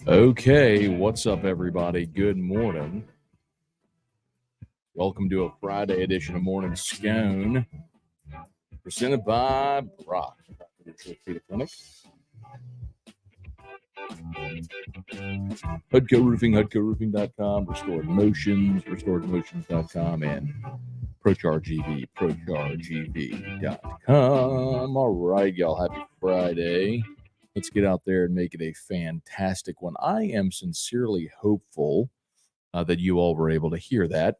Okay, what's up, everybody? Good morning. Welcome to a Friday edition of Morning Scone, presented by Brock. Hudco Roofing, HudcoRoofing.com, Restored Motions, RestoredMotions.com, and ProChargeEV, ProChargeEV.com. All right, y'all, happy Friday. Let's get out there and make it a fantastic one. I am sincerely hopeful that you all were able to hear that.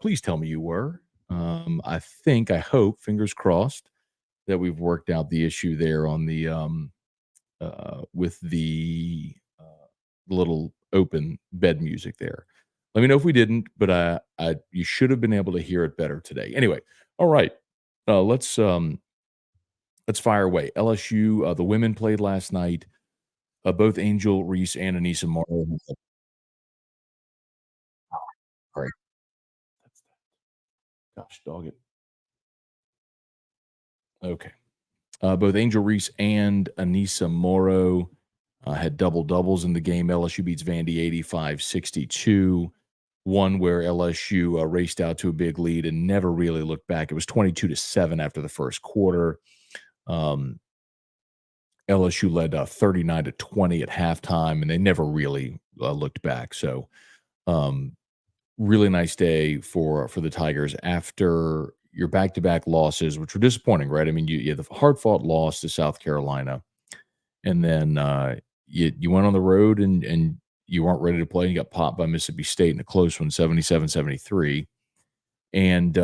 Please tell me you were. I hope, fingers crossed, that we've worked out the issue there on the with the little open bed music there. Let me know if we didn't, but you should have been able to hear it better today. Anyway, all right, let's fire away. LSU, the women played last night. Both Angel Reese and Anissa Morrow. Right. Gosh, dog it. Okay. Both Angel Reese and Anissa Morrow had double-doubles in the game. LSU beats Vandy 85-62. One where LSU raced out to a big lead and never really looked back. It was 22-7 after the first quarter. LSU led 39-20 at halftime, and they never really looked back. So really nice day for the Tigers after your back-to-back losses, which were disappointing, right? I mean, you had the hard-fought loss to South Carolina, and then you went on the road and you weren't ready to play. You got popped by Mississippi State in a close one, 77-73. And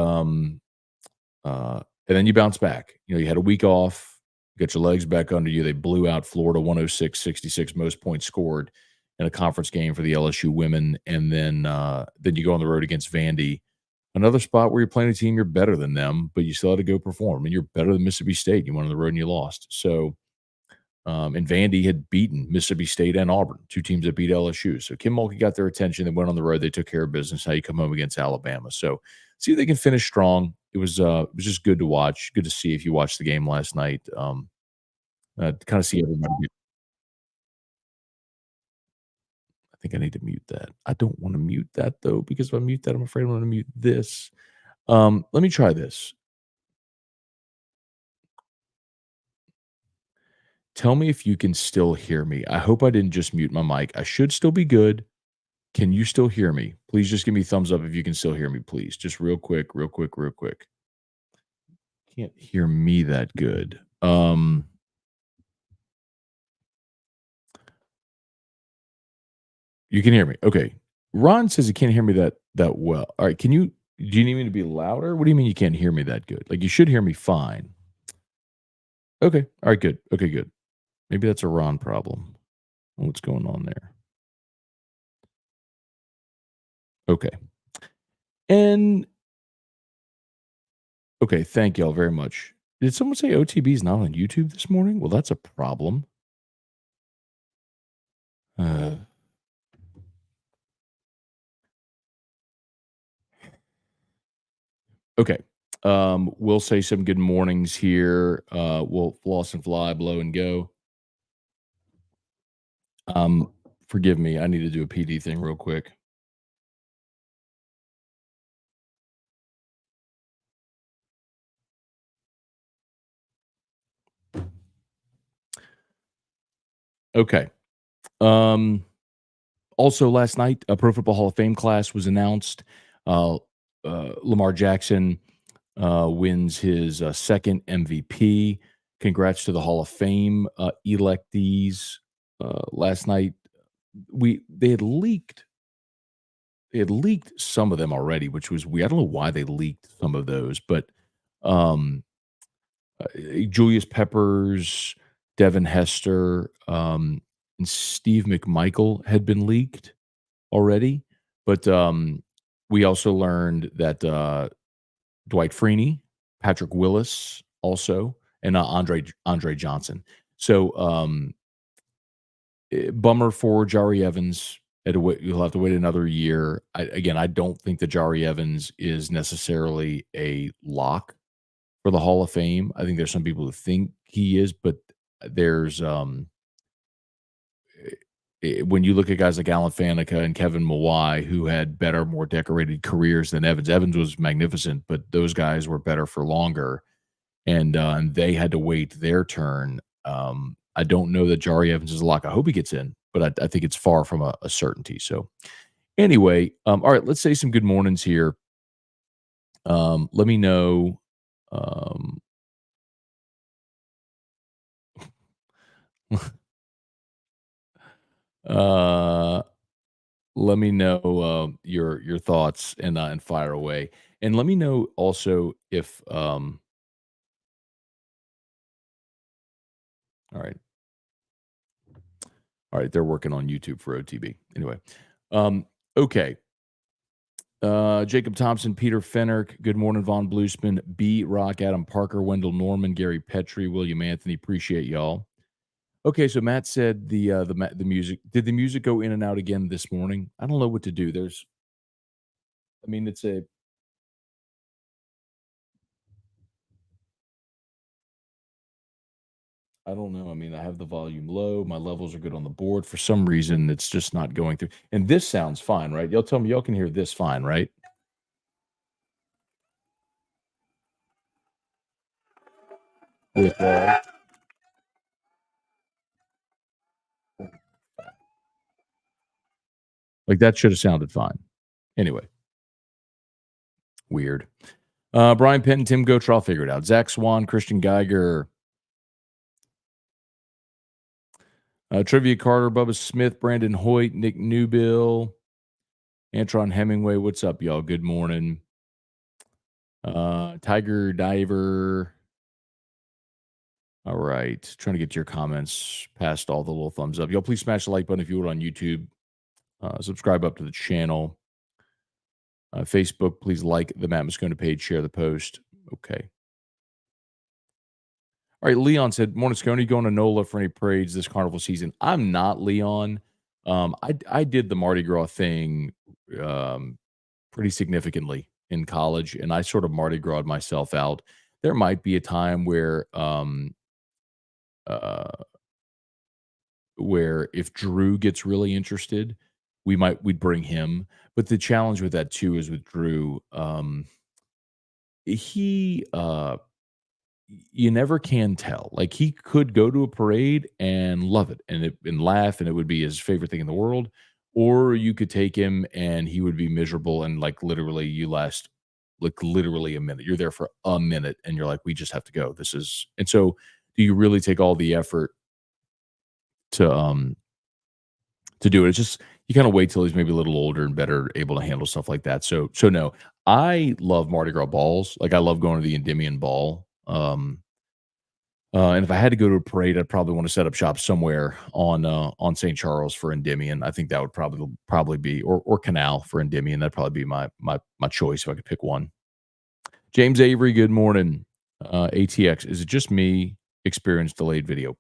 then you bounced back. You know, you had a week off, got your legs back under you. They blew out Florida 106-66, most points scored in a conference game for the LSU women. And then you go on the road against Vandy, another spot where you're playing a team you're better than them, but you still had to go perform. And you're better than Mississippi State. You went on the road and you lost. So and Vandy had beaten Mississippi State and Auburn, two teams that beat LSU. So Kim Mulkey got their attention. They went on the road. They took care of business. Now you come home against Alabama. So see if they can finish strong. It was just good to watch. Good to see if you watched the game last night. Kind of see everybody. I think I need to mute that. I don't want to mute that, though, because if I mute that, I'm afraid I'm going to mute this. Let me try this. Tell me if you can still hear me. I hope I didn't just mute my mic. I should still be good. Can you still hear me? Please just give me a thumbs up if you can still hear me, please. Just real quick. Can't hear me that good. You can hear me. Okay. Ron says he can't hear me that well. All right. Do you need me to be louder? What do you mean you can't hear me that good? Like, you should hear me fine. Okay. All right, good. Okay, good. Maybe that's a Ron problem. What's going on there? Okay. And okay, thank y'all very much. Did someone say OTB is not on YouTube this morning? Well, that's a problem. Okay. We'll say some good mornings here. We'll floss and fly, blow and go. Forgive me. I need to do a PD thing real quick. Okay. Also last night, a Pro Football Hall of Fame class was announced. Lamar Jackson wins his second MVP. Congrats to the Hall of Fame electees. Last night, they had leaked some of them already, which was weird. I don't know why they leaked some of those, but Julius Peppers, Devin Hester, and Steve McMichael had been leaked already. But we also learned that Dwight Freeney, Patrick Willis also, and Andre Johnson. So bummer for Jari Evans. You'll have to wait another year. I don't think that Jari Evans is necessarily a lock for the Hall of Fame. I think there's some people who think he is, but there's when you look at guys like Alan Faneca and Kevin Mawai, who had better, more decorated careers than Evans. Evans was magnificent, but those guys were better for longer, and they had to wait their turn. I don't know that Jari Evans is a lock. I hope he gets in, but I think it's far from a certainty. So anyway, all right, let's say some good mornings here. Let me know. Uh, Let me know your thoughts and fire away, and let me know also if all right, all right, they're working on YouTube for OTB anyway. Okay, Jacob Thompson, Peter Fennerk, good morning, Von Bluesman, B Rock, Adam Parker, Wendell Norman, Gary Petrie, William Anthony, appreciate y'all. Okay, so Matt said the music. Did the music go in and out again this morning? I don't know what to do. I mean, it's a I don't know. I mean, I have the volume low. My levels are good on the board. For some reason, it's just not going through. And this sounds fine, right? Y'all tell me y'all can hear this fine, right? With like that should have sounded fine. Anyway, weird. Brian Penn, Tim Gotrell figured it out. Zach Swan, Christian Geiger, Trivia Carter, Bubba Smith, Brandon Hoyt, Nick Newbill, Antron Hemingway. What's up, y'all? Good morning. Tiger Diver. All right. Trying to get your comments past all the little thumbs up. Y'all please smash the like button if you would on YouTube. Subscribe up to the channel. Facebook, please like the Matt Moscona page, share the post. Okay. All right. Leon said, Morning Scone, going to NOLA for any parades this carnival season? I'm not, Leon. I did the Mardi Gras thing pretty significantly in college, and I sort of Mardi Gras myself out. There might be a time uh, where if Drew gets really interested, we'd bring him. But the challenge with that too is with Drew, he you never can tell. Like he could go to a parade and love it and laugh and it would be his favorite thing in the world. Or you could take him and he would be miserable and like literally you last like literally a minute. You're there for a minute and you're like, we just have to go. This is and so do you really take all the effort to do it? It's just you kind of wait till he's maybe a little older and better able to handle stuff like that. So no, I love Mardi Gras balls. Like I love going to the Endymion ball. And if I had to go to a parade, I'd probably want to set up shop somewhere on St. Charles for Endymion. I think that would probably be or Canal for Endymion. That'd probably be my choice if I could pick one. James Avery, good morning. ATX, is it just me experience delayed video?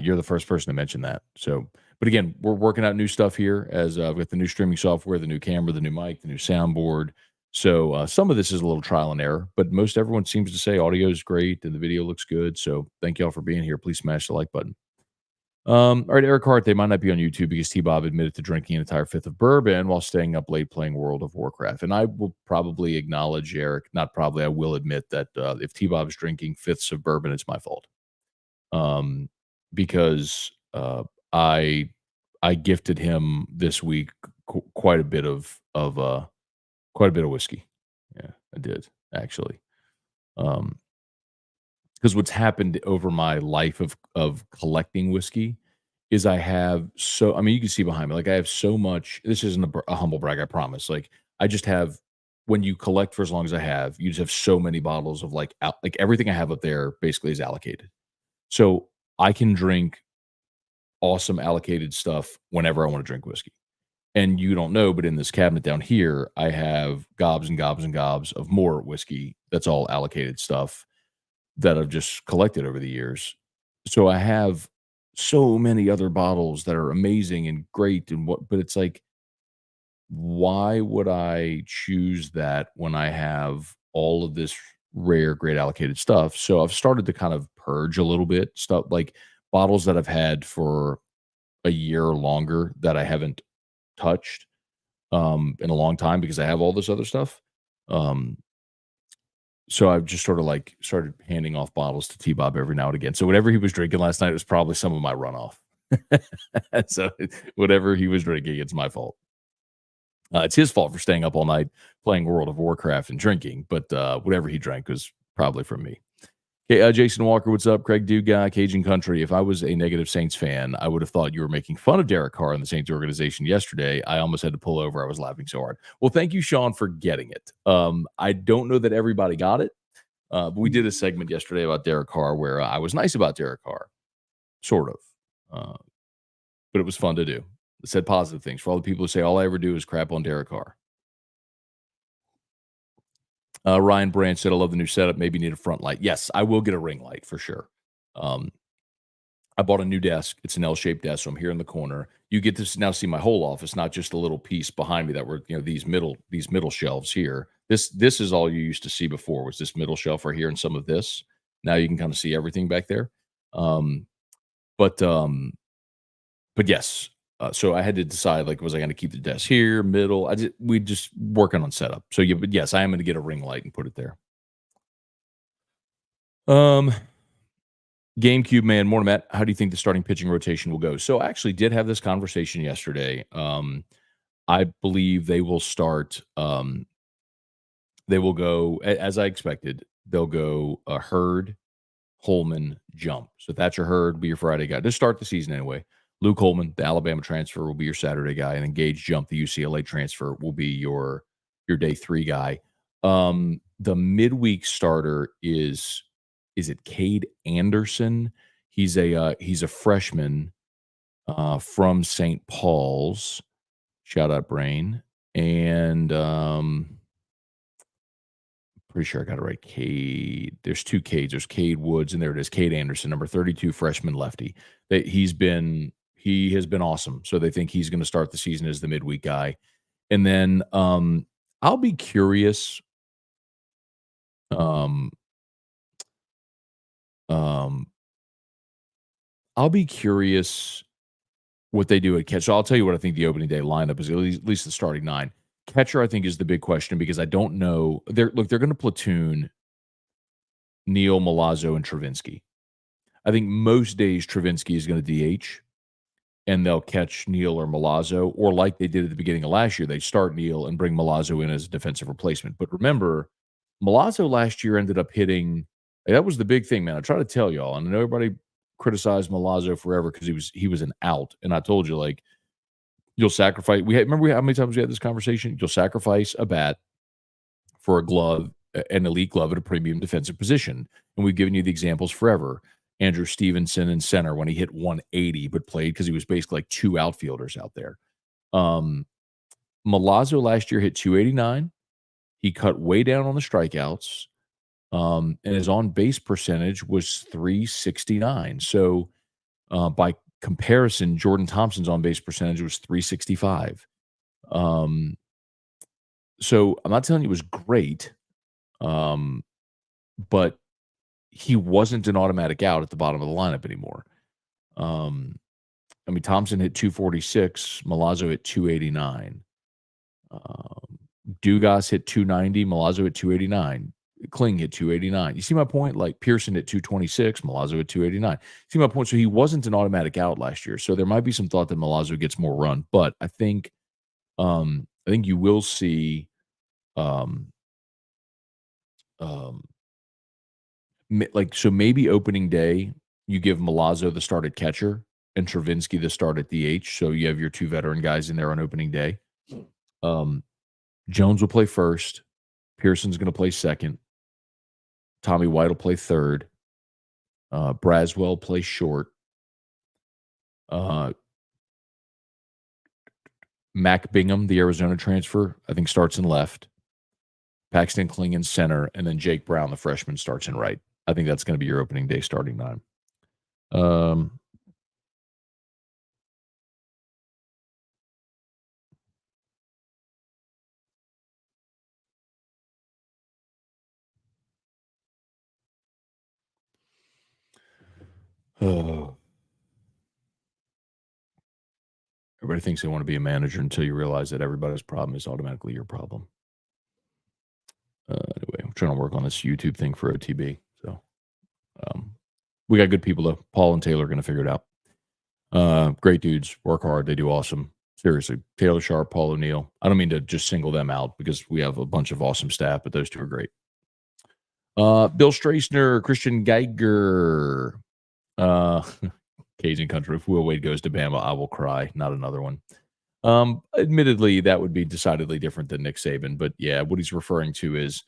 You're the first person to mention that. So, but again, we're working out new stuff here as with the new streaming software, the new camera, the new mic, the new soundboard. So some of this is a little trial and error, but most everyone seems to say audio is great and the video looks good. So thank y'all for being here. Please smash the like button. All right, Eric Hart, they might not be on YouTube because T-Bob admitted to drinking an entire fifth of bourbon while staying up late playing World of Warcraft. And I will probably acknowledge, Eric, not probably, I will admit that if T-Bob is drinking fifths of bourbon, it's my fault. Because I gifted him this week quite a bit of whiskey. Yeah, I did actually. Because what's happened over my life of collecting whiskey is I have so I mean you can see behind me like I have so much. This isn't a humble brag, I promise. Like I just have when you collect for as long as I have, you just have so many bottles of like everything I have up there basically is allocated. So I can drink awesome allocated stuff whenever I want to drink whiskey. And you don't know, but in this cabinet down here, I have gobs and gobs and gobs of more whiskey that's all allocated stuff that I've just collected over the years. So I have so many other bottles that are amazing and great but it's like, why would I choose that when I have all of this rare, great allocated stuff. So I've started to kind of purge a little bit stuff like bottles that I've had for a year or longer that I haven't touched in a long time because I have all this other stuff. Um, so I've just sort of like started handing off bottles to T Bob every now and again. So whatever he was drinking last night was probably some of my runoff. So whatever he was drinking, it's my fault. It's his fault for staying up all night playing World of Warcraft and drinking, but whatever he drank was probably from me. Hey, Jason Walker, what's up? Craig Dude guy, Cajun Country. If I was a negative Saints fan, I would have thought you were making fun of Derek Carr and the Saints organization yesterday. I almost had to pull over. I was laughing so hard. Well, thank you, Sean, for getting it. I don't know that everybody got it, but we did a segment yesterday about Derek Carr where I was nice about Derek Carr, sort of, but it was fun to do. It said positive things for all the people who say all I ever do is crap on Derek Carr. Ryan Branch said, I love the new setup. Maybe need a front light. Yes, I will get a ring light for sure. I bought a new desk. It's an L-shaped desk, so I'm here in the corner. You get to now see my whole office, not just a little piece behind me that were, these middle shelves here. This is all you used to see before was this middle shelf right here and some of this. Now you can kind of see everything back there. Um, but yes, so I had to decide, like, was I going to keep the desk here, middle? We just working on setup. So yeah, but yes, I am going to get a ring light and put it there. GameCube man, morning, Matt. How do you think the starting pitching rotation will go? So I actually did have this conversation yesterday. I believe they will start. They will go as I expected. They'll go Hurd, Holman, Jump. So Thatcher Hurd will be your Friday guy to start the season anyway. Luke Holman, the Alabama transfer, will be your Saturday guy, and then Gage Jump, the UCLA transfer, will be your day 3 guy. The midweek starter is it Cade Anderson? He's a freshman from St. Paul's. Shout out Brain. And pretty sure I got it right. Cade. There's 2 Cades. There's Cade Woods, and there it is. Cade Anderson, number 32, freshman lefty. He has been awesome. So they think he's going to start the season as the midweek guy. And then I'll be curious. I'll be curious what they do at catch. So I'll tell you what I think the opening day lineup is, at least the starting 9. Catcher, I think, is the big question because I don't know. They're going to platoon Neal, Milazzo, and Travinsky. I think most days Travinsky is going to DH, and they'll catch Neal or Milazzo, or like they did at the beginning of last year, they start Neal and bring Milazzo in as a defensive replacement. But remember, Milazzo last year ended up hitting. That was the big thing, man. I try to tell y'all, and I know everybody criticized Milazzo forever because he was an out, and I told you, like, you'll sacrifice. Remember how many times we had this conversation? You'll sacrifice a bat for a glove, an elite glove at a premium defensive position, and we've given you the examples forever. Andrew Stevenson in center when he hit 180, but played because he was basically like 2 outfielders out there. Milazzo last year hit 289. He cut way down on the strikeouts, and his on base percentage was 369. So by comparison, Jordan Thompson's on base percentage was 365. So I'm not telling you it was great, but he wasn't an automatic out at the bottom of the lineup anymore. I mean, Thompson hit 246, Milazzo hit 289. Dugas hit 290, Milazzo hit 289. Kling hit 289. You see my point? Like Pearson hit 226, Milazzo hit 289. See my point? So he wasn't an automatic out last year. So there might be some thought that Milazzo gets more run, but I think you will see so maybe opening day you give Milazzo the start at catcher and Travinsky the start at DH. So you have your 2 veteran guys in there on opening day. Jones will play first. Pearson's going to play second. Tommy White will play third. Braswell plays short. Mac Bingham, the Arizona transfer, I think starts in left. Paxton Kling in center, and then Jake Brown, the freshman, starts in right. I think that's going to be your opening day starting 9. Oh. Everybody thinks they want to be a manager until you realize that everybody's problem is automatically your problem. Anyway, I'm trying to work on this YouTube thing for OTB. So we got good people though. Paul and Taylor are going to figure it out. Great dudes, work hard. They do awesome. Seriously, Taylor Sharp, Paul O'Neill. I don't mean to just single them out because we have a bunch of awesome staff, but those two are great. Bill Strassner, Christian Geiger, Cajun Country. If Will Wade goes to Bama, I will cry. Not another one. Admittedly, that would be decidedly different than Nick Saban, but yeah, what he's referring to is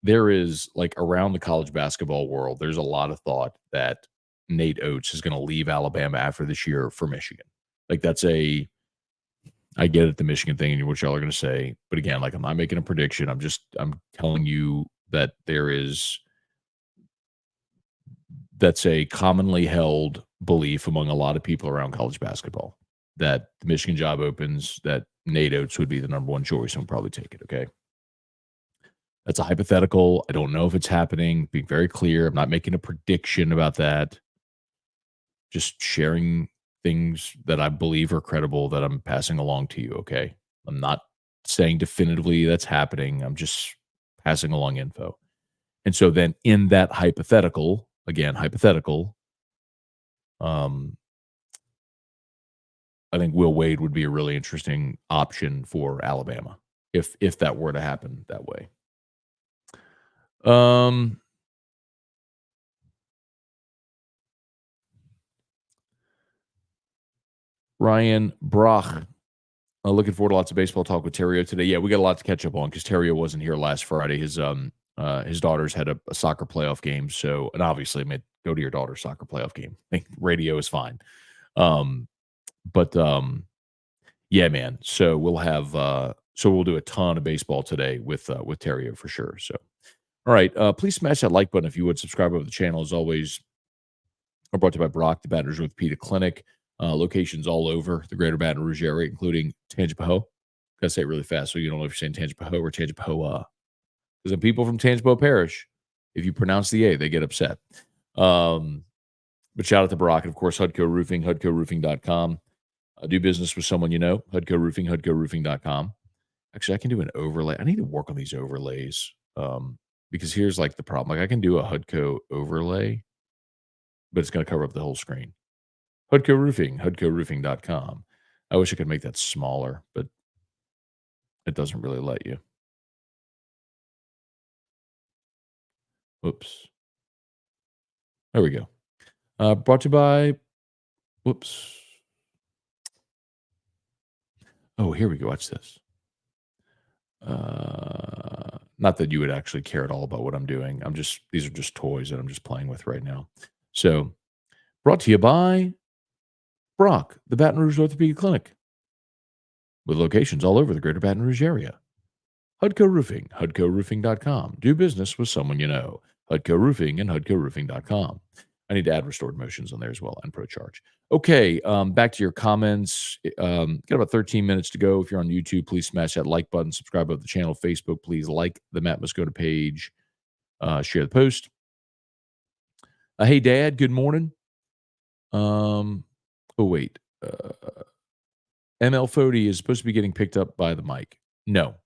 there is like around the college basketball world, there's a lot of thought that Nate Oates is going to leave Alabama after this year for Michigan. Like I get it, the Michigan thing and what y'all are going to say, but again, like I'm not making a prediction. I'm telling you that that's a commonly held belief among a lot of people around college basketball that the Michigan job opens, that Nate Oates would be the number one choice and would probably take it. Okay. That's a hypothetical. I don't know if it's happening. Being very clear. I'm not making a prediction about that. Just sharing things that I believe are credible that I'm passing along to you. Okay. I'm not saying definitively that's happening. I'm just passing along info. And so then in that hypothetical, again, hypothetical, I think Will Wade would be a really interesting option for Alabama if that were to happen that way. Ryan Brock. Looking forward to lots of baseball talk with Terrio today. Yeah, we got a lot to catch up on because Terrio wasn't here last Friday. His daughters had a soccer playoff game. So, and obviously, go to your daughter's soccer playoff game. I think radio is fine. Yeah, man. So we'll have we'll do a ton of baseball today with Terrio for sure. So, all right. Please smash that like button if you would. Subscribe over the channel as always. We're brought to you by Brock, the Baton Rouge Orthopedic Clinic. Locations all over the greater Baton Rouge area, including Tangipahoa. Gotta say it really fast so you don't know if you're saying Tangipahoa or Tangipahoa. Because the people from Tangipahoa Parish, if you pronounce the A, they get upset. But shout out to Brock and, of course, Hudco Roofing, HudcoRoofing.com. Do business with someone you know, Hudco Roofing, HudcoRoofing.com. Actually, I can do an overlay. I need to work on these overlays because here's like the problem. Like I can do a Hudco overlay, but it's going to cover up the whole screen. Hudco Roofing, HudcoRoofing.com. I wish I could make that smaller, but it doesn't really let you. Whoops. There we go. Brought to you by, whoops. Oh, here we go. Watch this. Not that you would actually care at all about what I'm doing. These are just toys that I'm just playing with right now. So, brought to you by Brock, the Baton Rouge Orthopedic Clinic, with locations all over the greater Baton Rouge area. Hudco Roofing, HudcoRoofing.com. Do business with someone you know. Hudco Roofing and HudcoRoofing.com. I need to add restored motions on there as well and ProCharge. Okay, back to your comments. Got about 13 minutes to go. If you're on YouTube, please smash that like button. Subscribe to the channel. Facebook, please like the Matt Moscota page. Share the post. Hey, Dad, good morning. Oh, wait. ML Fody is supposed to be getting picked up by the mic. No.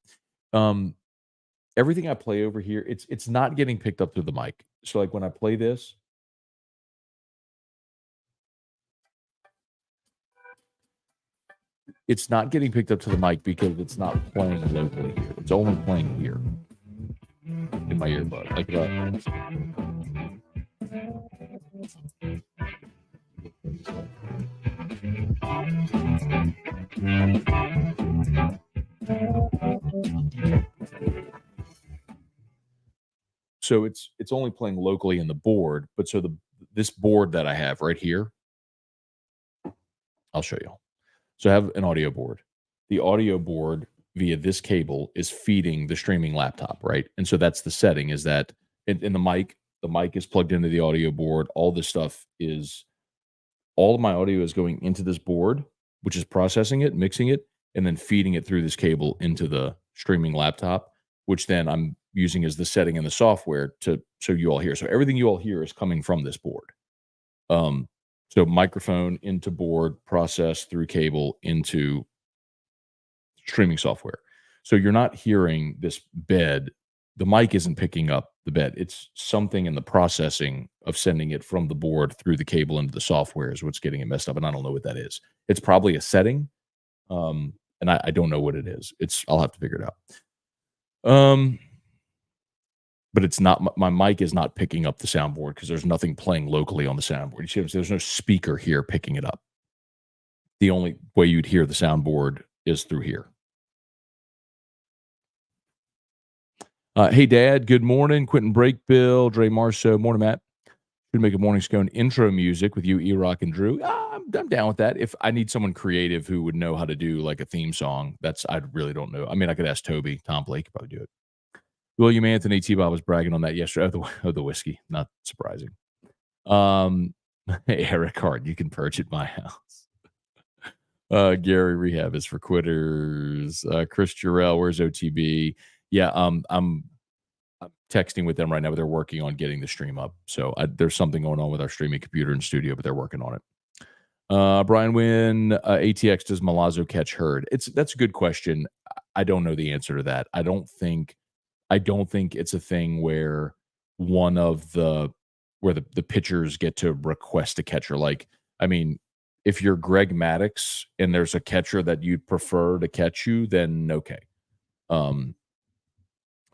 Everything I play over here, it's not getting picked up through the mic. So like when I play this, it's not getting picked up to the mic because it's not playing locally here. It's only playing here in my earbud. Like so it's only playing locally in the board, but so this board that I have right here, I'll show you. So I have an audio board. The audio board via this cable is feeding the streaming laptop, right? And so that's the setting is that in the mic is plugged into the audio board. All this stuff all of my audio is going into this board, which is processing it, mixing it, and then feeding it through this cable into the streaming laptop, which then I'm using as the setting in the software so you all hear. So everything you all hear is coming from this board. So microphone into board, process through cable into streaming software. So you're not hearing this bed. The mic isn't picking up the bed. It's something in the processing of sending it from the board through the cable into the software is what's getting it messed up. And I don't know what that is. It's probably a setting. And I don't know what it is. I'll have to figure it out. But it's not my mic is not picking up the soundboard because there's nothing playing locally on the soundboard. You see what I'm saying? There's no speaker here picking it up. The only way you'd hear the soundboard is through here. Hey, Dad. Good morning. Quentin Brakebill, Dre Marceau. Morning, Matt. Should make a morning scone intro music with you, E-Rock and Drew. I'm down with that. If I need someone creative who would know how to do like a theme song, I really don't know. I mean, I could ask Toby. Tom Blake could probably do it. William Anthony T-Bob was bragging on that yesterday. The whiskey. Not surprising. Hey, Eric Hart, you can perch at my house. Gary, rehab is for quitters. Chris Jerell, where's OTB? Yeah, I'm texting with them right now, but they're working on getting the stream up. So there's something going on with our streaming computer and studio, but they're working on it. Brian Wynn, ATX, does Milazzo catch Hurd? That's a good question. I don't know the answer to that. I don't think it's a thing where the pitchers get to request a catcher. Like, I mean, if you're Greg Maddux and there's a catcher that you'd prefer to catch you, then okay.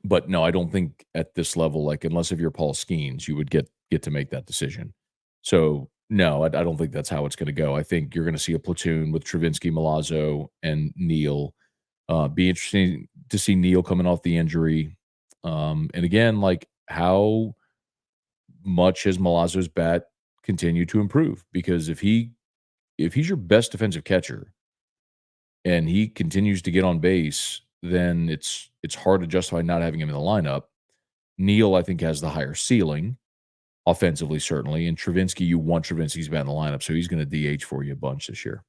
But no, I don't think at this level, like unless if you're Paul Skeens, you would get to make that decision. So no, I don't think that's how it's going to go. I think you're going to see a platoon with Travinski, Milazzo, and Neal. Be interesting to see Neal coming off the injury. And again, like how much has Milazzo's bat continue to improve? Because if he's your best defensive catcher and he continues to get on base, then it's hard to justify not having him in the lineup. Neal, I think, has the higher ceiling, offensively, certainly. And Travinski, you want Travinski's bat in the lineup, so he's going to DH for you a bunch this year.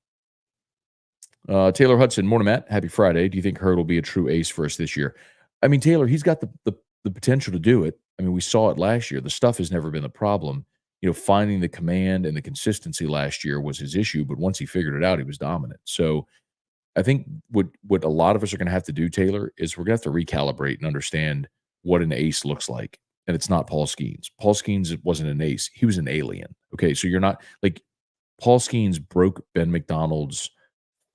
Taylor Hudson, morning, Matt. Happy Friday. Do you think Hurd will be a true ace for us this year? I mean, Taylor, he's got the potential to do it. I mean, we saw it last year. The stuff has never been the problem. You know, finding the command and the consistency last year was his issue, but once he figured it out, he was dominant. So I think what a lot of us are going to have to do, Taylor, is we're going to have to recalibrate and understand what an ace looks like. And it's not Paul Skeens. Paul Skeens wasn't an ace. He was an alien. Okay, so you're not like Paul Skeens broke Ben McDonald's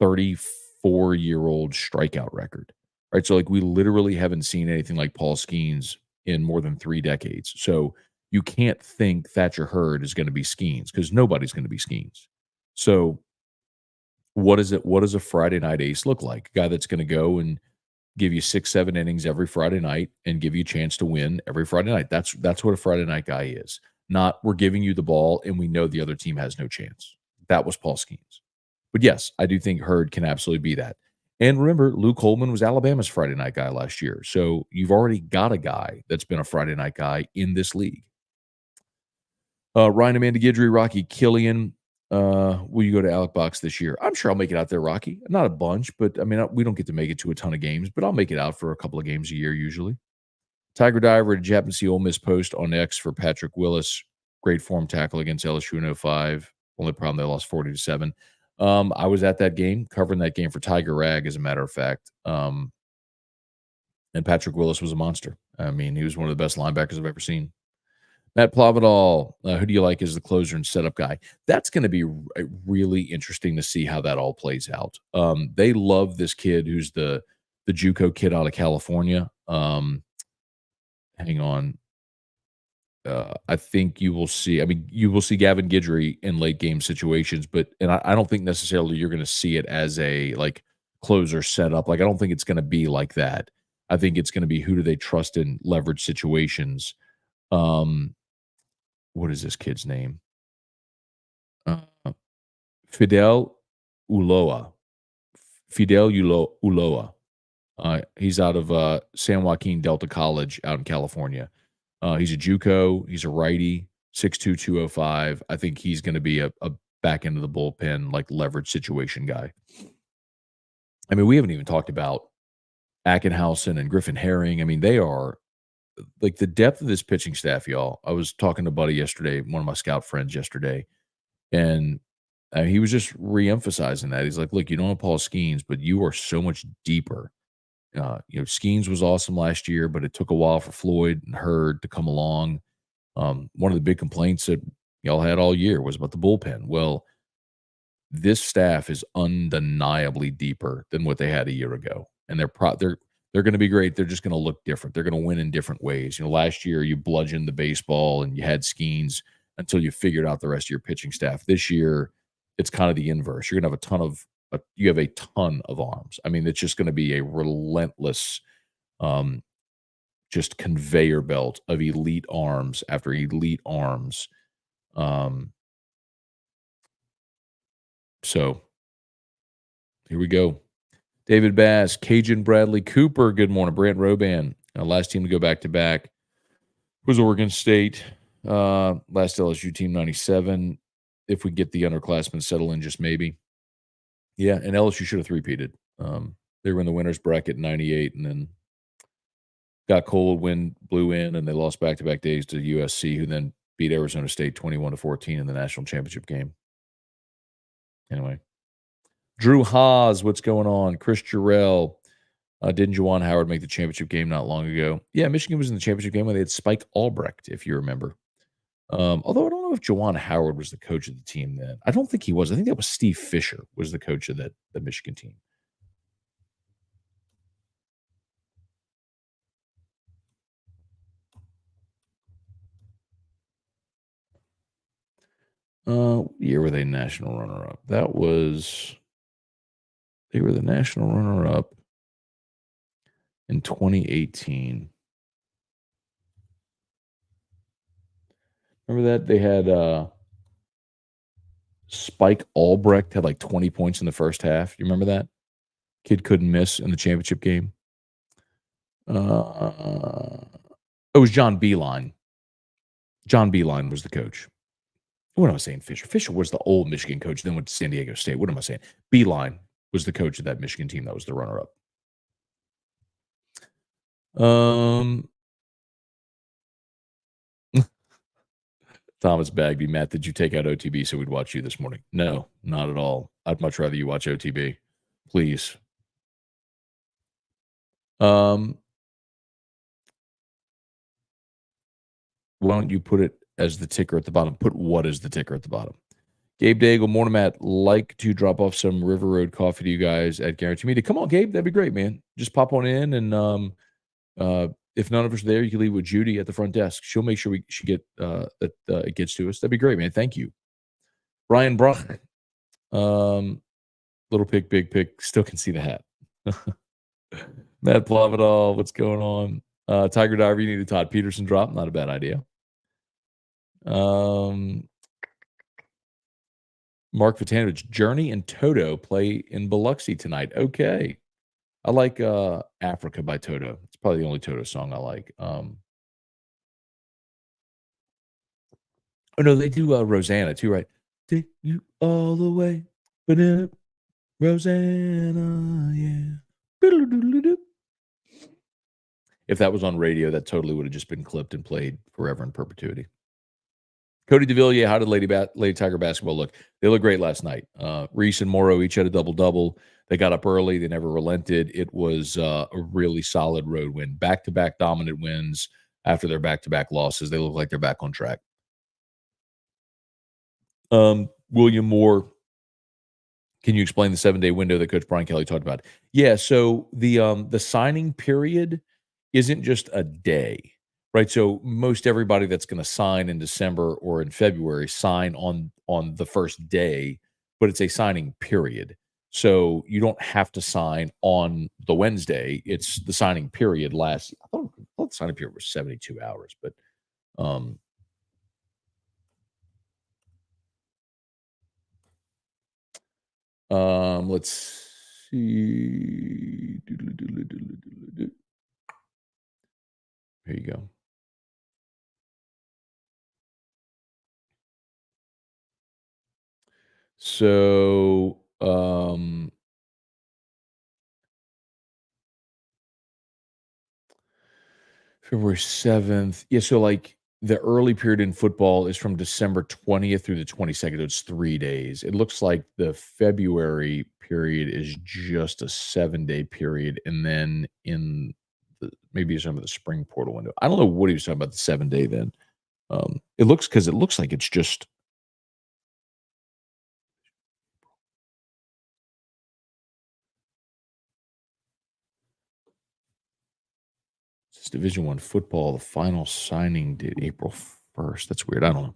34-year-old strikeout record. Right? So like we literally haven't seen anything like Paul Skeens in more than 3 decades. So you can't think Thatcher Hurd is going to be Skeens because nobody's going to be Skeens. So what does a Friday night ace look like? A guy that's going to go and give you 6-7 innings every Friday night and give you a chance to win every Friday night. That's what a Friday night guy is. Not we're giving you the ball and we know the other team has no chance. That was Paul Skeens. But yes, I do think Hurd can absolutely be that. And remember, Luke Holman was Alabama's Friday night guy last year. So you've already got a guy that's been a Friday night guy in this league. Ryan Amanda Guidry, Rocky Killian. Will you go to Alec Box this year? I'm sure I'll make it out there, Rocky. Not a bunch, but I mean, we don't get to make it to a ton of games, but I'll make it out for a couple of games a year usually. Tiger Diver, did you happen to see Ole Miss post on X for Patrick Willis? Great form tackle against LSU in 05. Only problem, they lost 40-7. I was at that game, covering that game for Tiger Rag, as a matter of fact. And Patrick Willis was a monster. I mean, he was one of the best linebackers I've ever seen. Matt Plavidal, who do you like as the closer and setup guy? That's going to be really interesting to see how that all plays out. They love this kid who's the JUCO kid out of California. Hang on. I think you will see. I mean, you will see Gavin Guidry in late game situations, but I don't think necessarily you're going to see it as a like closer setup. Like I don't think it's going to be like that. I think it's going to be who do they trust in leverage situations. What is this kid's name? Fidel Ulloa. Ulloa. He's out of San Joaquin Delta College out in California. He's a JUCO. He's a righty, 6'2", 205. I think he's going to be a back end of the bullpen, like leverage situation guy. I mean, we haven't even talked about Ackenhausen and Griffin Herring. I mean, they are like the depth of this pitching staff, y'all. I was talking to Buddy yesterday, one of my scout friends yesterday. And he was just reemphasizing that. He's like, "Look, you don't have Paul Skeens, but you are so much deeper." Skeens was awesome last year, but it took a while for Floyd and Hurd to come along. One of the big complaints that y'all had all year was about the bullpen. Well, this staff is undeniably deeper than what they had a year ago, and they're going to be great. They're just going to look different. They're going to win in different ways. Last year you bludgeoned the baseball and you had Skeens until you figured out the rest of your pitching staff. This year, it's kind of the inverse. You're going to have a ton of arms. I mean, it's just going to be a relentless, just conveyor belt of elite arms after elite arms. So here we go. David Bass, Cajun Bradley Cooper. Good morning. Brant Roban, last team to go back to back was Oregon State. Last LSU team 97. If we get the underclassmen settle in, just maybe. Yeah, and LSU should have three-peated. They were in the winners bracket in 98 and then got cold, wind blew in, and they lost back-to-back days to USC, who then beat Arizona State 21-14 in the national championship game. Anyway. Drew Haas, what's going on? Chris Jerell. Didn't Juwan Howard make the championship game not long ago? Yeah, Michigan was in the championship game when they had Spike Albrecht, if you remember. Although I don't know if Juwan Howard was the coach of the team then. I don't think he was. I think that was Steve Fisher was the coach of the Michigan team. What year were they national runner-up? They were the national runner-up in 2018. Remember that? They had Spike Albrecht had like 20 points in the first half. You remember that? Kid couldn't miss in the championship game. It was John Beilein. John Beilein was the coach. What am I saying? Fisher. Fisher was the old Michigan coach, then went to San Diego State. What am I saying? Beilein was the coach of that Michigan team that was the runner-up. Thomas Bagby, Matt, did you take out OTB so we'd watch you this morning? No, not at all. I'd much rather you watch OTB. Please. Why don't you put it as the ticker at the bottom? Put what as the ticker at the bottom? Gabe D, good morning, Matt. Like to drop off some River Road coffee to you guys at Guarantee Media. Come on, Gabe. That'd be great, man. Just pop on in, and if none of us are there, you can leave with Judy at the front desk. She'll make sure she get that it gets to us. That'd be great, man. Thank you. Brian Bruck. Little pick, big pick. Still can see the hat. Matt Plavidal, what's going on? Tiger Diver, you need a Todd Peterson drop. Not a bad idea. Mark Vitanovich, Journey and Toto play in Biloxi tonight. Okay. I like Africa by Toto. It's probably the only Toto song I like. Oh, no, they do Rosanna too, right? Take you all the way. Rosanna, yeah. If that was on radio, that totally would have just been clipped and played forever in perpetuity. Cody DeVilliers, how did Lady Tiger basketball look? They looked great last night. Reese and Morrow each had a double-double. They got up early. They never relented. It was a really solid road win. Back-to-back dominant wins after their back-to-back losses. They look like they're back on track. William Moore, can you explain the 7-day window that Coach Brian Kelly talked about? Yeah, so the signing period isn't just a day. Right, so most everybody that's going to sign in December or in February sign on the first day, but it's a signing period. So you don't have to sign on the Wednesday. It's the signing period lasts. I thought the signing period was 72 hours, but let's see. Here you go. So, February 7th. Yeah, so like the early period in football is from December 20th through the 22nd. It's 3 days. It looks like the February period is just a 7-day period, and then in maybe some of the spring portal window. I don't know what he was talking about the 7-day then. It looks like it's just it's Division One football. The final signing date April 1st. That's weird. I don't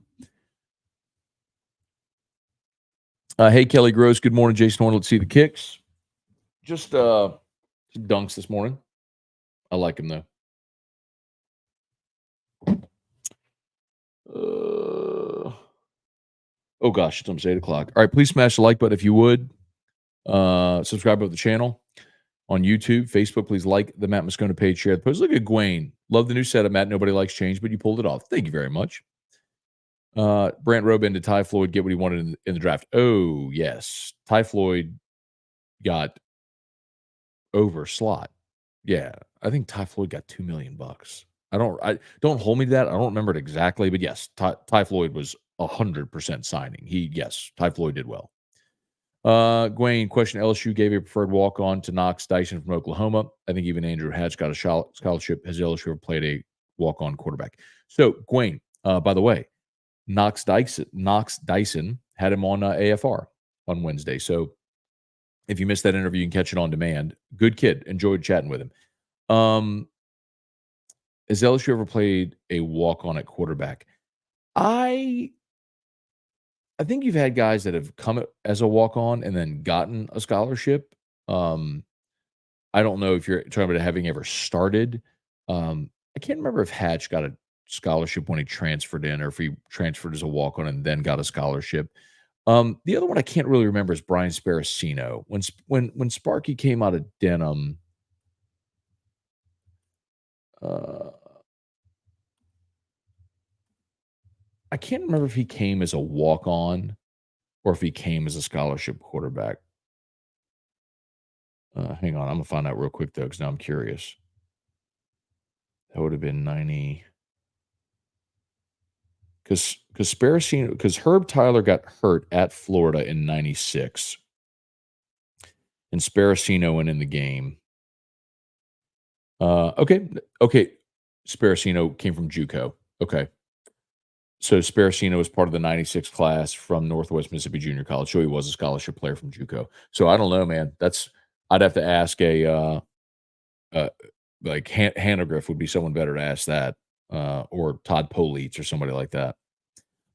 know. Hey, Kelly Gross. Good morning, Jason Horn. Let's see the kicks. Just dunks this morning. I like him though. Oh gosh, it's almost 8:00. All right, please smash the like button if you would. Subscribe to the channel on YouTube, Facebook. Please like the Matt Moscona page, share the post. Look at Gwaine. Love the new setup, Matt. Nobody likes change, but you pulled it off. Thank you very much. Brant Robin, did Ty Floyd get what he wanted in the draft? Oh, yes. Ty Floyd got over slot. Yeah, I think Ty Floyd got $2 million. I don't hold me to that. I don't remember it exactly, but yes, Ty Floyd was 100% signing. Ty Floyd did well. Gwaine, question: LSU gave a preferred walk-on to Knox Dyson from Oklahoma. I think even Andrew Hatch got a scholarship. Has LSU ever played a walk-on quarterback? So, Gwaine, by the way, Knox Dyson had him on AFR on Wednesday. So, if you missed that interview, you can catch it on demand. Good kid. Enjoyed chatting with him. Has LSU ever played a walk-on at quarterback? I think you've had guys that have come as a walk-on and then gotten a scholarship. I don't know if you're talking about having ever started. I can't remember if Hatch got a scholarship when he transferred in or if he transferred as a walk-on and then got a scholarship. The other one I can't really remember is Brian Sparacino. When Sparky came out of Denham, I can't remember if he came as a walk-on or if he came as a scholarship quarterback. Hang on, I'm gonna find out real quick though, because now I'm curious. That would have been 90. Because Sparacino, because Herb Tyler got hurt at Florida in 96. And Sparacino went in the game. Okay. Sparacino came from JUCO. Okay. So Sparacino was part of the 96 class from Northwest Mississippi Junior College. So he was a scholarship player from JUCO. So I don't know, man. I'd have to ask like Hannegriff would be someone better to ask that, or Todd Politz or somebody like that.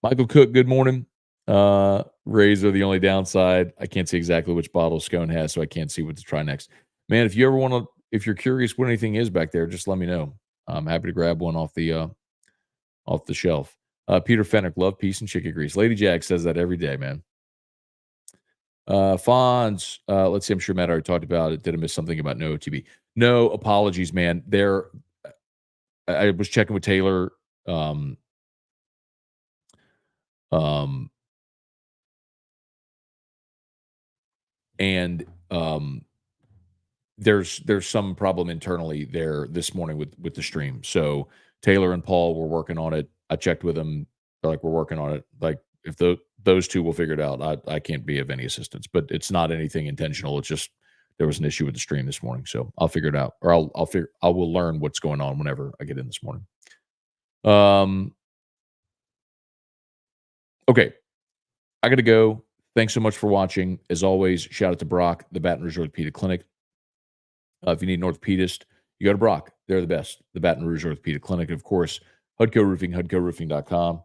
Michael Cook, good morning. Rays are the only downside. I can't see exactly which bottle Scone has, so I can't see what to try next. Man, if you ever want to, if you're curious what anything is back there, just let me know. I'm happy to grab one off the shelf. Peter Fennick, love, peace, and chicken grease. Lady Jack says that every day, man. Fonz, let's see. I'm sure Matt already talked about it. Did I miss something about no OTB? No, apologies, man. I was checking with Taylor. And there's some problem internally there this morning with the stream. So Taylor and Paul were working on it. I checked with them. They're like, we're working on it. Like, if those two will figure it out, I can't be of any assistance. But it's not anything intentional. It's just there was an issue with the stream this morning. So I'll figure it out, or I will learn what's going on whenever I get in this morning. Okay, I got to go. Thanks so much for watching. As always, shout out to Brock, the Baton Rouge Orthopedic Clinic. If you need an orthopedist, you go to Brock. They're the best. The Baton Rouge Orthopedic Clinic. And of course, Hudco Roofing, HudcoRoofing.com.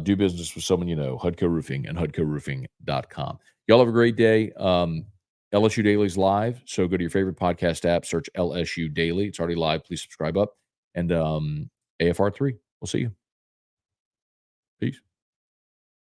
Do business with someone you know, Hudco Roofing and HudcoRoofing.com. Y'all have a great day. LSU Daily's live, so go to your favorite podcast app, search LSU Daily. It's already live. Please subscribe up. And AFR3. We'll see you. Peace.